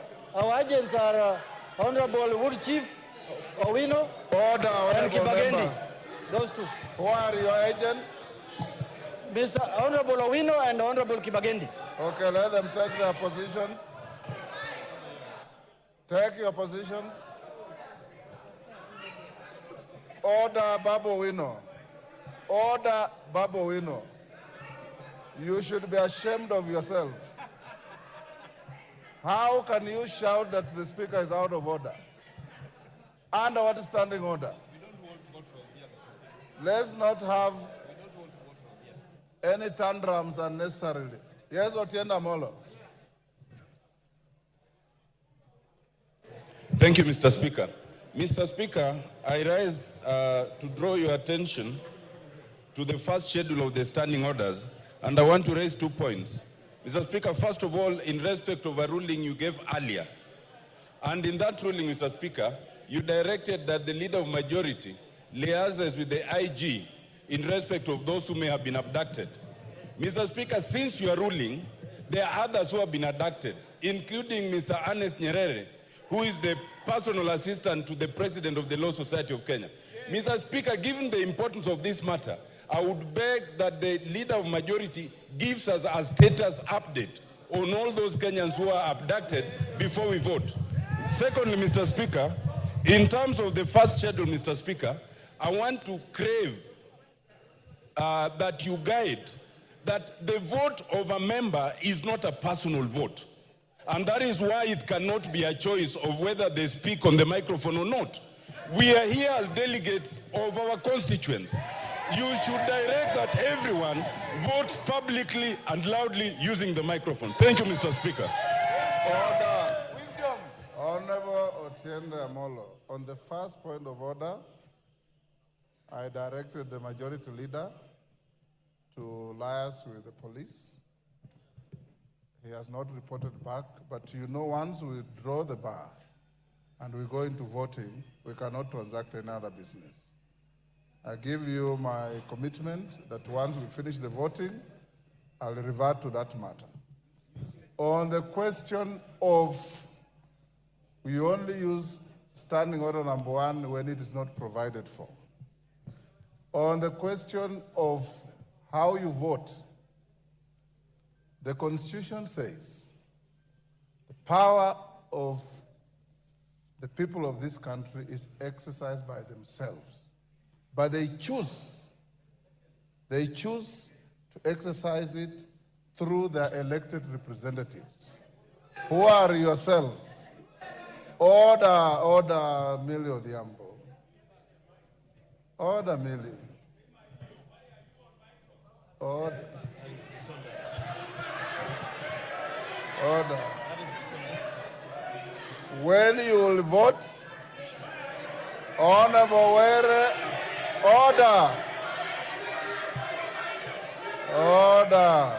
agents are Honorable Wood Chief Owino Order, and honorable Kibagendi. members. Those two. Who are your agents? Mr. Honorable Owino and Honorable Kibagendi. Okay, let them take their positions. Take your positions. Order, Babu Wino. Order, Babu Wino. You should be ashamed of yourself. How can you shout that the speaker is out of order? Under what standing order? Let's not have any tantrums unnecessarily. Yes, Otienda Molo. Thank you, Mr. Speaker. Mr. Speaker, I rise to draw your attention to the first schedule of the standing orders, and I want to raise 2 points. Mr. Speaker, first of all, in respect of a ruling you gave earlier, and in that ruling, Mr. Speaker, you directed that the leader of majority liaises with the IG in respect of those who may have been abducted. Mr. Speaker, since your ruling, there are others who have been abducted, including Mr. Ernest Nyerere, who is the personal assistant to the President of the Law Society of Kenya. Mr. Speaker, given the importance of this matter, I would beg that the leader of majority gives us a status update on all those Kenyans who are abducted before we vote. Secondly, Mr. Speaker, in terms of the first schedule, Mr. Speaker, I want to crave that you guide that the vote of a member is not a personal vote. And that is why it cannot be a choice of whether they speak on the microphone or not. We are here as delegates of our constituents. You should direct that everyone votes publicly and loudly using the microphone. Thank you, Mr. Speaker. Order. Honorable Otiende Amolo, on the first point of order, I directed the majority leader to liaise with the police. He has not reported back, but you know, once we draw the bar and we go into voting, we cannot transact any other business. I give you my commitment that once we finish the voting, I'll revert to that matter. On the question of we only use standing order number 1 when it is not provided for. On the question of how you vote, the Constitution says the power of the people of this country is exercised by themselves. But they choose to exercise it through their elected representatives, who are yourselves. Order, Millie Odhiambo. Order, Millie. Order. Order. When you will vote, Honorable Were, order. Order.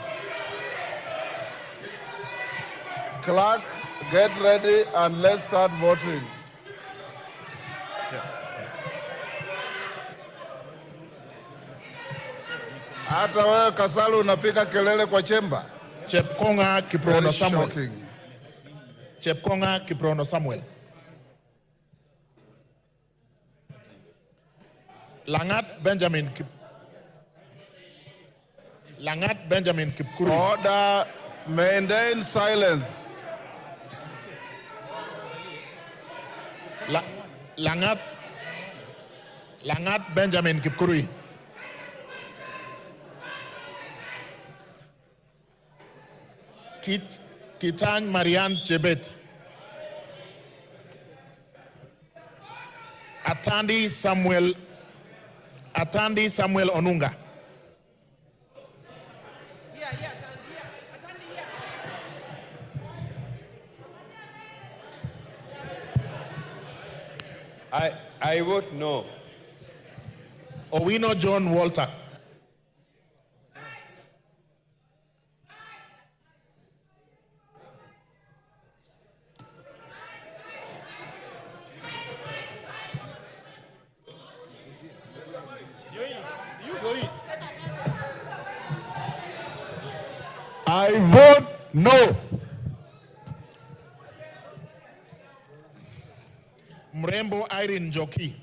Clerk, get ready and let's start voting. Hata wewe Kasalu unapika kelele kwa chemba. Chepkonga Kiprono Samuel. Chepkonga Kiprono Samuel. Langat Benjamin Kipkuri. Order, maintain silence. Langat Benjamin Kipkuri. Kitany Marian Chebet. Atandi Samuel Onunga. I vote no. Owino John Walter. I vote no. Mrembo Irene Njoki.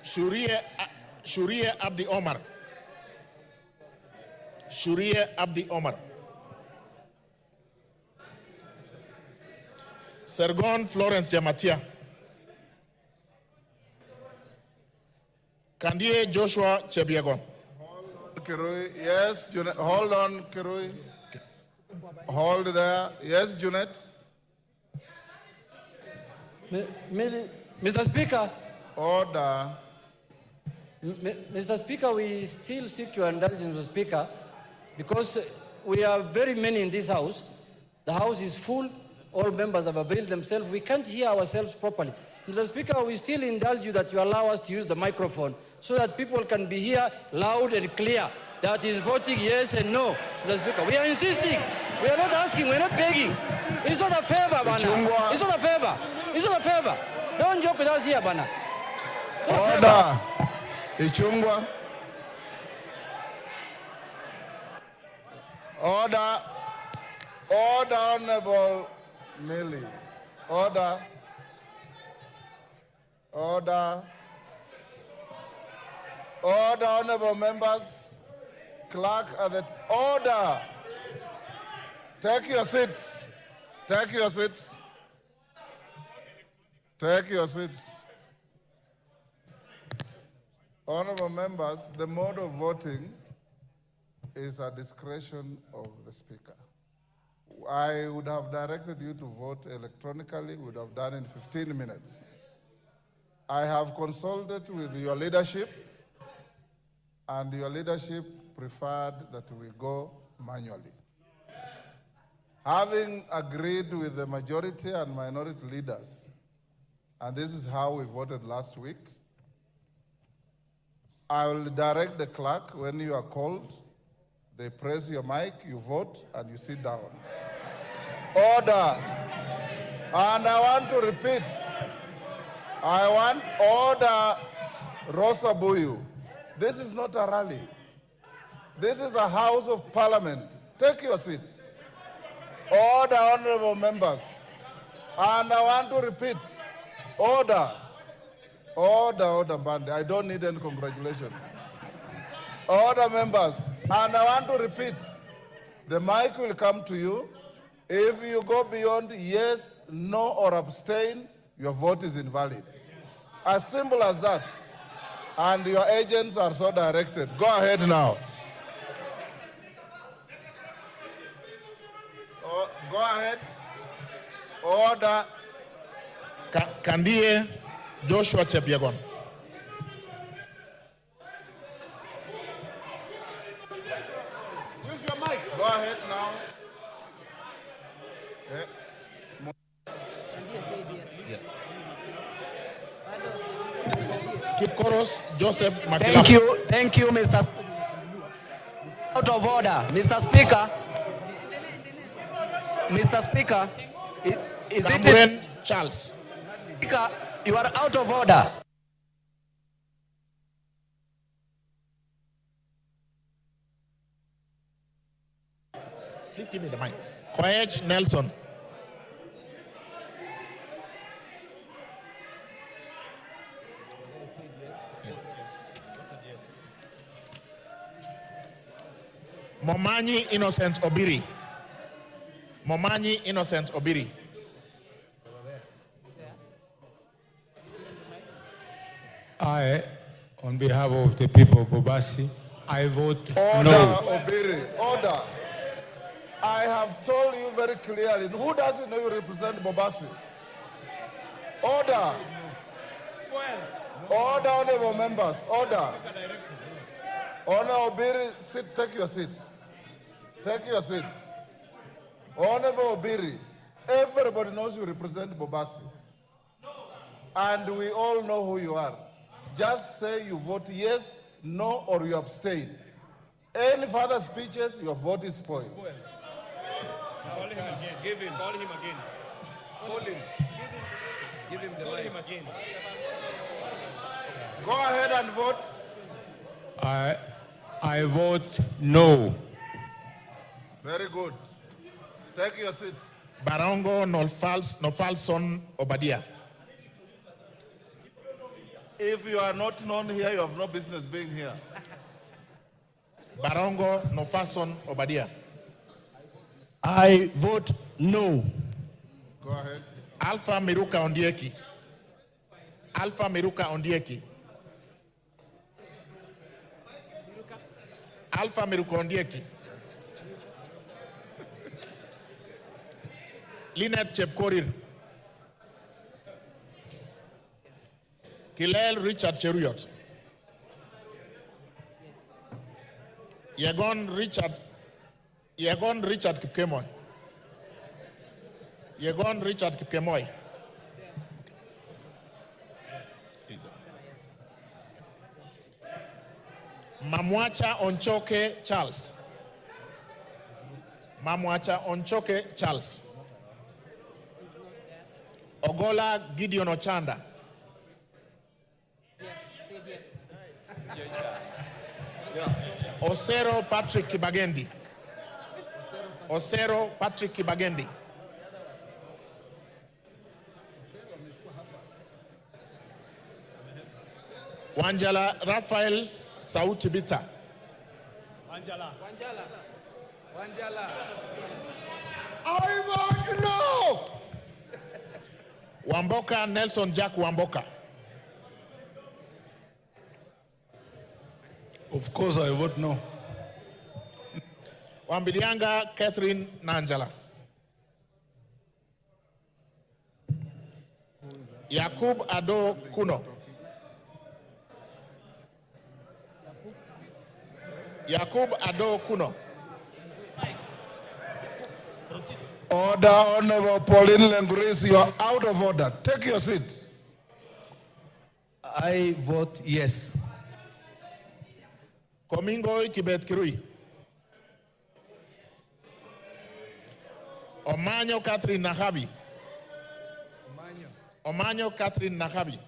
Shurie Abdi Omar. Shurie Abdi Omar. Sergon Florence Jamatia. Kandie Joshua Chebiegon. Kirui, yes, Junet. Hold on, Kirui. Hold there. Yes, Junet. Mr. Speaker. Order. Mr. Speaker, we still seek your indulgence, Mr. Speaker, because we are very many in this house. The house is full. All members have availed themselves. We can't hear ourselves properly. Mr. Speaker, we still indulge you that you allow us to use the microphone so that people can be here loud and clear that is voting yes and no. Mr. Speaker, we are insisting. We are not asking. We are not begging. It's not a favor, Bana. It's not a favor. It's not a favor. Don't joke with us here, Bana. Order. Ichungwa. Order. Order, Honorable Millie. Order. Order. Order, honorable members. Clerk at the order. Take your seats. Take your seats. Take your seats. Honorable members, the mode of voting is at discretion of the Speaker. I would have directed you to vote electronically, would have done in 15 minutes. I have consulted with your leadership, and your leadership preferred that we go manually. Having agreed with the majority and minority leaders, and this is how we voted last week, I will direct the clerk when you are called, they press your mic, you vote, and you sit down. Order. And I want to repeat, I want order, Rosa Buyu. This is not a rally. This is a House of Parliament. Take your seat. Order, honorable members. And I want to repeat, order. Order, order, Mbande. I don't need any congratulations. Order, members. And I want to repeat, the mic will come to you. If you go beyond yes, no, or abstain, your vote is invalid. As simple as that. And your agents are so directed. Go ahead now. Go ahead. Order. Kandie Joshua Chebiegon. Use your mic. Go ahead now. Kipkoros Joseph Makila. Thank you, Mr. Out of order, Mr. Speaker. Mr. Speaker, is it Charles? Speaker, you are out of order. Please give me the mic. Koech Nelson. Momanyi Innocent Obiri. Momanyi Innocent Obiri. I, on behalf of the people of Bobasi, I vote Order, no. Obiri. Order. I have told you very clearly. Who doesn't know you represent Bobasi? Order. Order, honorable members. Order. Honor Obiri, sit, take your seat. Take your seat. Honorable Obiri, everybody knows you represent Bobasi. And we all know who you are. Just say you vote yes, no, or you abstain. Any further speeches, your vote is spoiled. Call him again. Give him. Call him again. Call him. Give him the Call him again. Go ahead and vote. I vote no. Very good. Take your seat. Barongo Nofalson Obadia. If you are not known here, you have no business being here. Barongo Nofalson Obadia. I vote no. Go ahead. Alpha Miruka Ondieki. Alpha Miruka Ondieki. Alpha Miruka Ondieki. Linet Chepkorir. Kilel Richard Cheruyot. Yegon Richard Kipkemoy. Yegon Richard Kipkemoy. Mamwacha Onchoke Charles. Mamwacha Onchoke Charles. Ogola Gideon Ochanda. Osero Patrick Kibagendi. Osero Patrick Kibagendi. Wanjala Raphael Sauti Bita. Wanjala. I vote no. Wamboka Nelson Jack Wamboka. Of course, I vote no. Wambilianga Catherine Nanjala. Yakub Ado Kuno. Yakub Ado Kuno. Order, Honorable Pauline Lenguris, you are out of order. Take your seat. I vote yes. Komingo Kibet Kirui. Omanyo Catherine Nahabi. Omanyo Catherine Nahabi.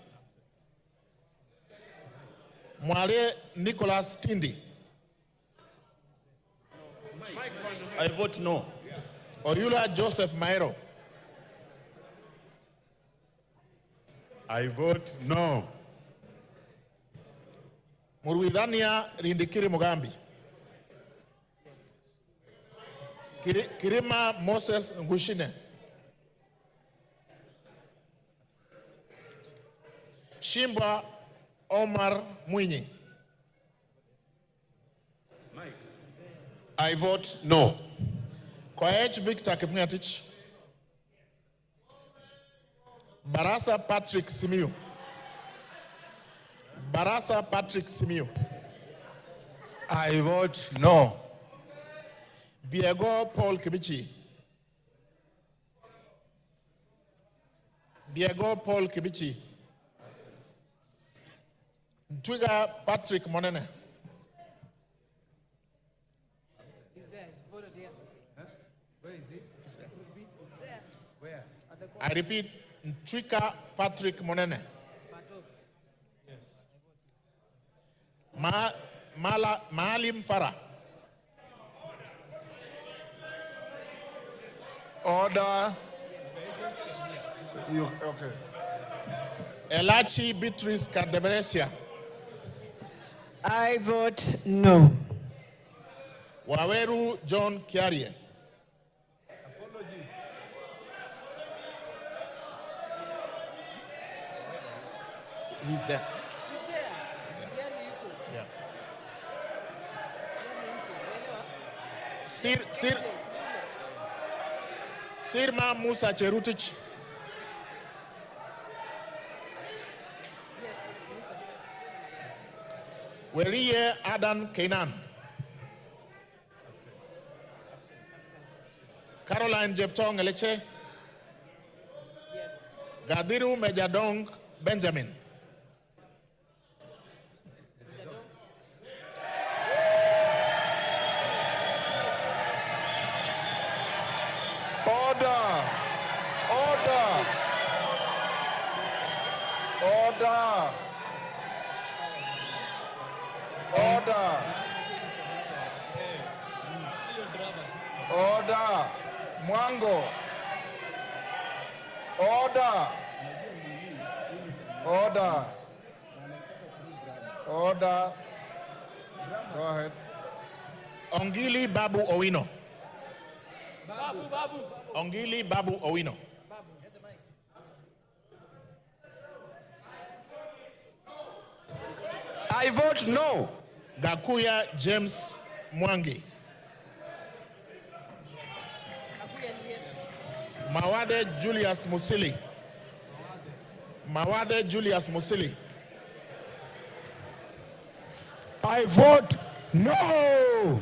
Mwale Nicholas Tindi. I vote no. Oyula Joseph Maero. I vote no. Murwidania Rindikiri Mugambi. Kirima Moses Ngushine. Shimba Omar Mwinyi. I vote no. Koech Victor Kipngatich. Barasa Patrick Simiu. Barasa Patrick Simiu. I vote no. Biego Paul Kibichi. Biego Paul Kibichi. Twiga Patrick Monene. He's there. He's voted yes. Huh? Where is he? He's there. Where? I repeat, Twiga Patrick Monene. Yes. Maalim Farah. Order. Okay. Elachi Beatrice Kadeberesia. I vote no. Waweru John Kiarie. He's there. Yeah. Sirma Musa Cherutich. Weriye Adan Kenan. Caroline Jeptong Eleche. Gadiru Mejadong Benjamin. Order. Order. Order. Order. Order. Mwango. Order. Order. Order. Go ahead. Ongili Babu Owino. Babu. Ongili Babu Owino. I vote no. Gakuya James Mwangi. Mawade Julius Musili. Mawade Julius Musili. I vote no.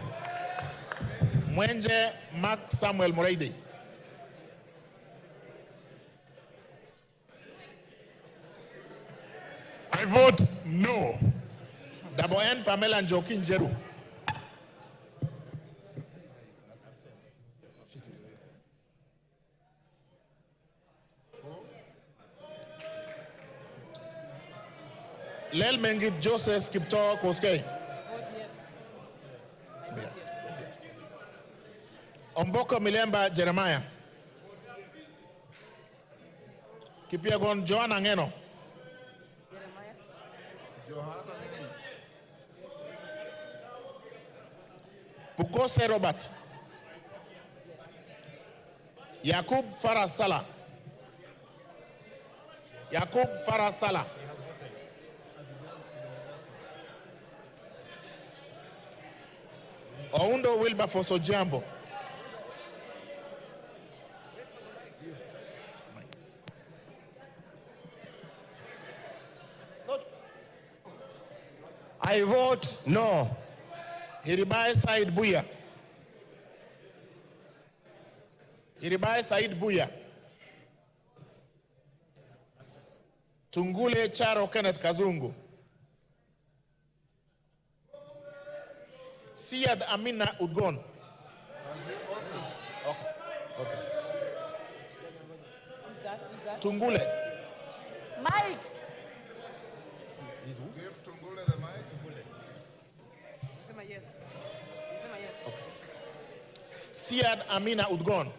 Mwenje Mark Samuel Moreidi. I vote no. Double N Pamela Njoki Njeru. Lel Mengit Joseph Skipto Koskei. Omboko Milemba Jeremiah. Kipiegon Joanna Ngeno. Pukose Robert. Yakub Farah Salah. Yakub Farah Salah. Oundo Wilberforce Ojambo. I vote no. Hiribai Said Buya. Hiribai Said Buya. Tungule Charo Kenneth Kazungu. Siad Amina Udgon. Okay. Tungule. Mike. Give Tungule the mic. Yes. Siad Amina Udgon.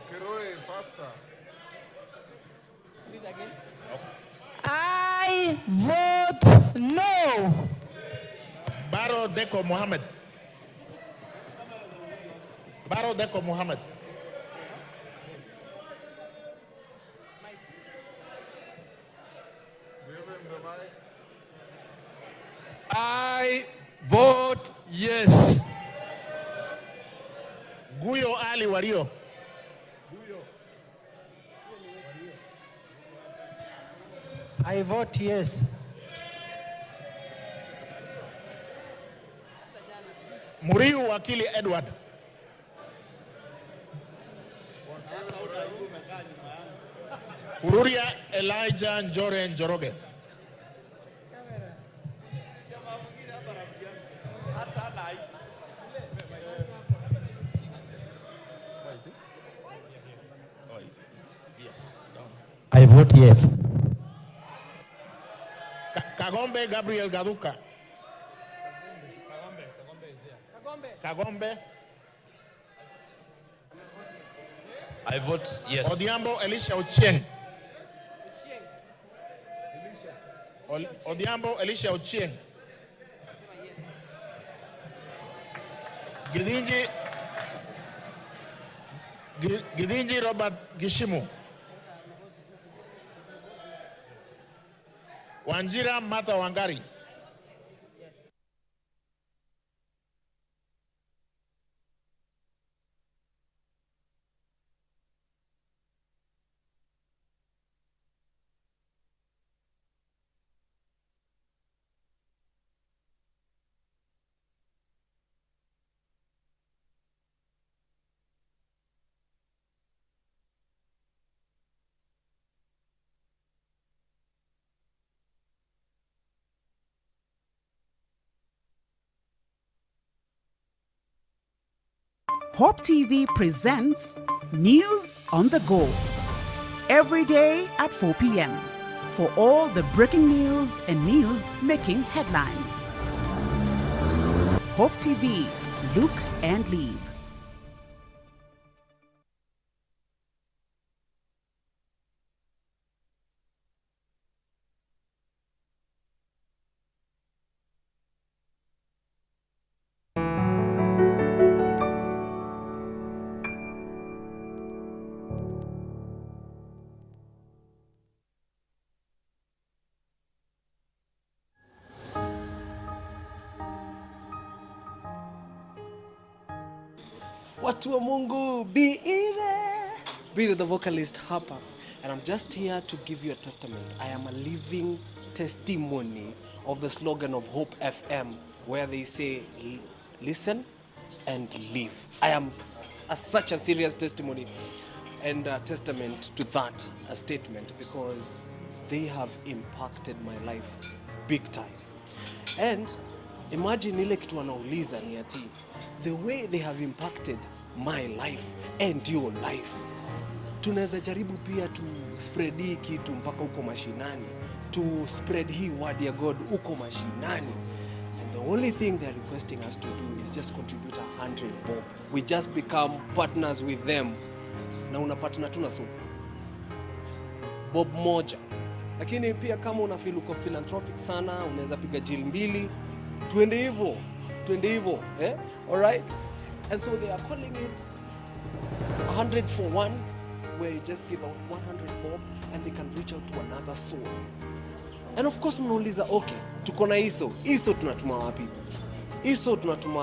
Kiroi, faster. Read again. I vote no. Baro Deko Mohammed. Baro Deko Mohammed. Give him the mic. I vote yes. Guyo Ali Wario. I vote yes. Muriu Wakili Edward. Ururia Elijah Njore Njoroge. I vote yes. Kagombe Gabriel Gaduka. Kagombe. I vote yes. Odiambo Elisha Ochieng. Odiambo Elisha Ochieng. Gidinji Robert Gishimu. Wanjira Martha Wangari. Hope TV presents News on the Go. Every day at 4 p.m. for all the breaking news and news making headlines. Hope TV, look and live. Watu wa Mungu, Be the vocalist hapa, and I'm just here to give you a testament. I am a living testimony of the slogan of Hope FM, where they say, listen and live. I am such a serious testimony and a testament to that statement, because they have impacted my life big time. And imagine ile kitu wanauliza ni ati, the way they have impacted my life and your life, tunaweza jaribu pia to spread hii kitu mpaka uko mashinani, to spread hii word ya God uko mashinani. And the only thing they're requesting us to do is just contribute 100 bob. We just become partners with them. Na unapatana tu na bob moja. Lakini pia kama una feel uko philanthropic sana, unaweza piga jil 2, tuende hivyo, all right? And so they are calling it 100 for 1, where you just give out 100 bob and they can reach out to another soul. And of course mnauliza, okay, tuko na iso tunatuma wapi? Iso tunatuma